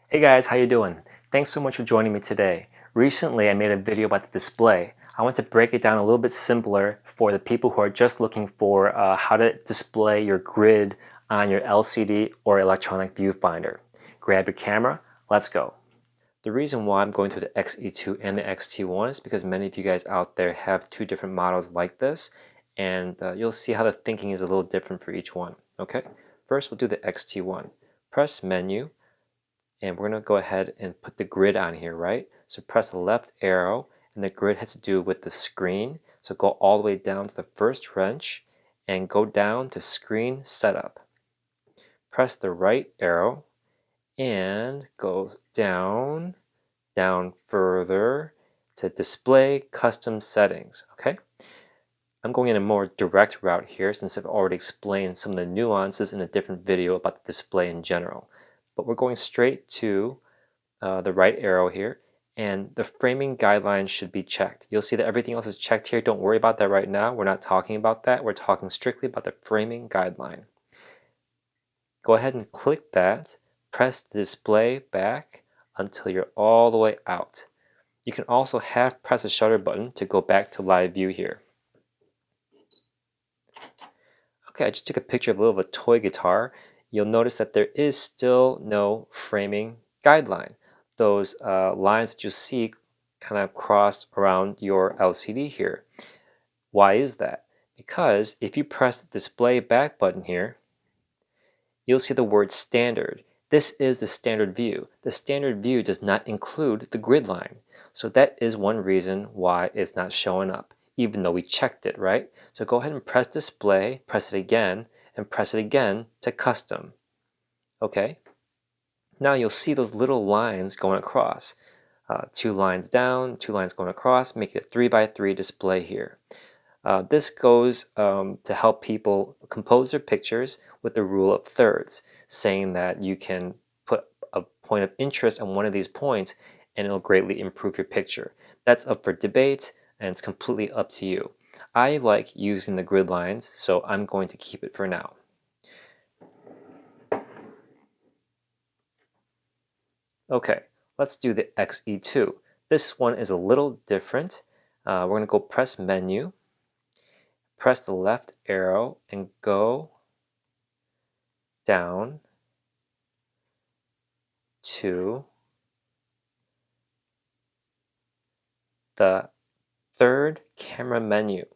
Hey guys, how you doing? Thanks so much for joining me today. Recently I made a video about the display. I want to break it down a little bit simpler for the people who are just looking for how to display your grid on your LCD or electronic viewfinder. Grab your camera, let's go. The reason why I'm going through the XE2 and the Xt1 is because many of you guys out there have two different models like this, and you'll see how the thinking is a little different for each one. Okay, first we'll do the Xt1. Press menu, and we're going to go ahead and put the grid on here, right? So press the left arrow, and the grid has to do with the screen. So go all the way down to the first wrench and go down to screen setup. Press the right arrow and go down further to display custom settings, okay? I'm going in a more direct route here since I've already explained some of the nuances in a different video about the display in general. But we're going straight to the right arrow here, and the framing guidelines should be checked. You'll see that everything else is checked here. Don't worry about that right now. We're not talking about that. We're talking strictly about the framing guideline. Go ahead and click that. Press the display back until you're all the way out. You can also half press the shutter button to go back to live view here. Okay, I just took a picture of a little of a toy guitar. You'll notice that there is still no framing guideline. Those lines that you see kind of crossed around your LCD here. Why is that? Because if you press the display back button here, you'll see the word standard. This is the standard view. The standard view does not include the grid line. So that is one reason why it's not showing up, even though we checked it, right? So go ahead and press display, press it again, and press it again to custom. Okay? Now you'll see those little lines going across. 2 lines down, 2 lines going across, make it a 3x3 display here. This goes to help people compose their pictures with the rule of thirds, saying that you can put a point of interest on one of these points and it'll greatly improve your picture. That's up for debate and it's completely up to you. I like using the grid lines, so I'm going to keep it for now. Okay, let's do the XE2. This one is a little different. We're going to go press menu, press the left arrow and go down to the third camera menu.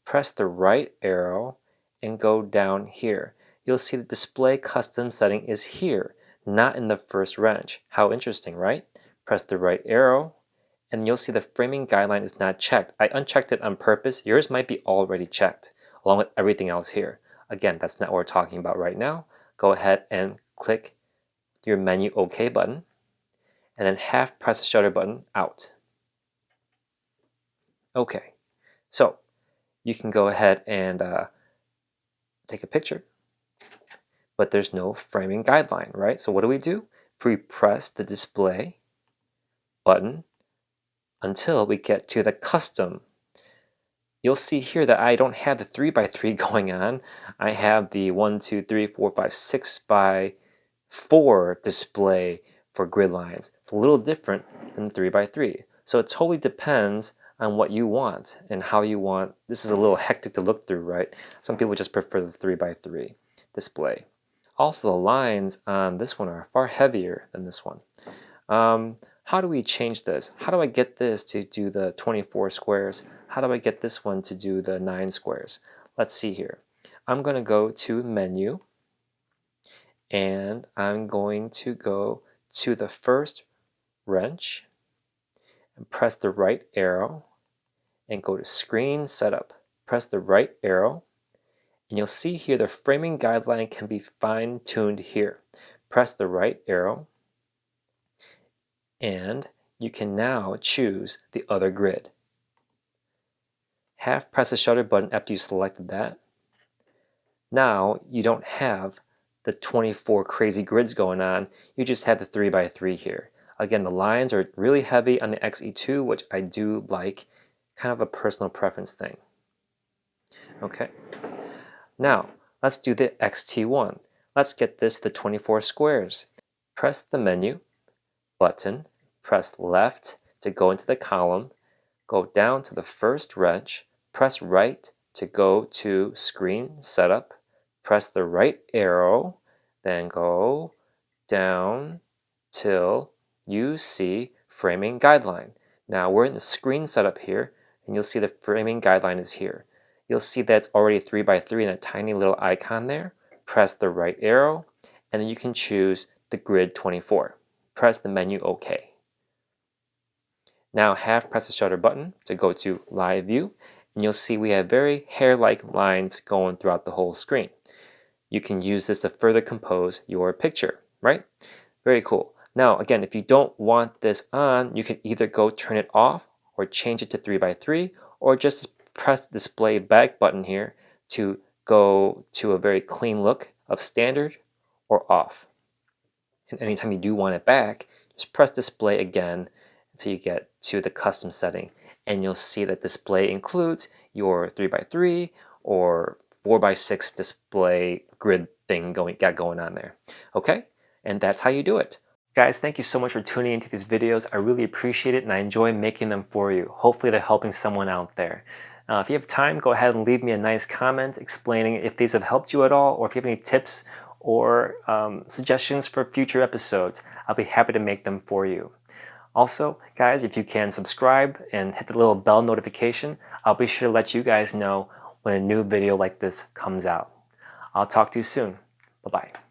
Press the right arrow and go down here. You'll see the display custom setting is here, not in the first wrench. How interesting, right? Press the right arrow and you'll see the framing guideline is not checked. I unchecked it on purpose. Yours might be already checked, along with everything else here. Again, that's not what we're talking about right now. Go ahead and click your menu OK button, and then half press the shutter button out. Okay, so you can go ahead and take a picture, but there's no framing guideline, right? So what do? We press the display button until we get to the custom. You'll see here that I don't have the 3x3 going on. I have the 1, 2, 3, 4, 5, 6x4 display for grid lines. It's a little different than 3x3. So it totally depends on what you want and how you want. This is a little hectic to look through, right? Some people just prefer the 3x3 display. Also, the lines on this one are far heavier than this one. How do we change this? How do I get this to do the 24 squares? How do I get this one to do the 9 squares? Let's see here. I'm going to go to menu and I'm going to go to the first wrench and press the right arrow and go to screen setup. Press the right arrow and you'll see here the framing guideline can be fine-tuned here. Press the right arrow and you can now choose the other grid. Half press the shutter button after you selected that. Now you don't have the 24 crazy grids going on, you just have the 3x3 here. Again, the lines are really heavy on the XE2, which I do like, kind of a personal preference thing. Okay, now let's do the Xt1. Let's get this to 24 squares. Press the menu, button, press left to go into the column, go down to the first wrench, press right to go to screen setup, press the right arrow, then go down till you see framing guideline. Now we're in the screen setup here, and you'll see the framing guideline is here. You'll see that it's already 3x3 and a tiny little icon there. Press the right arrow, and then you can choose the grid 24. Press the menu OK. Now half press the shutter button to go to live view, and you'll see we have very hair-like lines going throughout the whole screen. You can use this to further compose your picture, right? Very cool. Now again, if you don't want this on, you can either go turn it off or change it to 3x3, or just press the display back button here to go to a very clean look of standard or off. And anytime you do want it back, just press display again until you get to the custom setting, and you'll see that display includes your 3x3 or 4x6 display grid thing going on there. Okay, and that's how you do it. Guys, thank you so much for tuning into these videos. I really appreciate it, and I enjoy making them for you. Hopefully they're helping someone out there. If you have time, go ahead and leave me a nice comment explaining if these have helped you at all, or if you have any tips or suggestions for future episodes. I'll be happy to make them for you. Also, guys, if you can subscribe and hit the little bell notification, I'll be sure to let you guys know when a new video like this comes out. I'll talk to you soon. Bye-bye.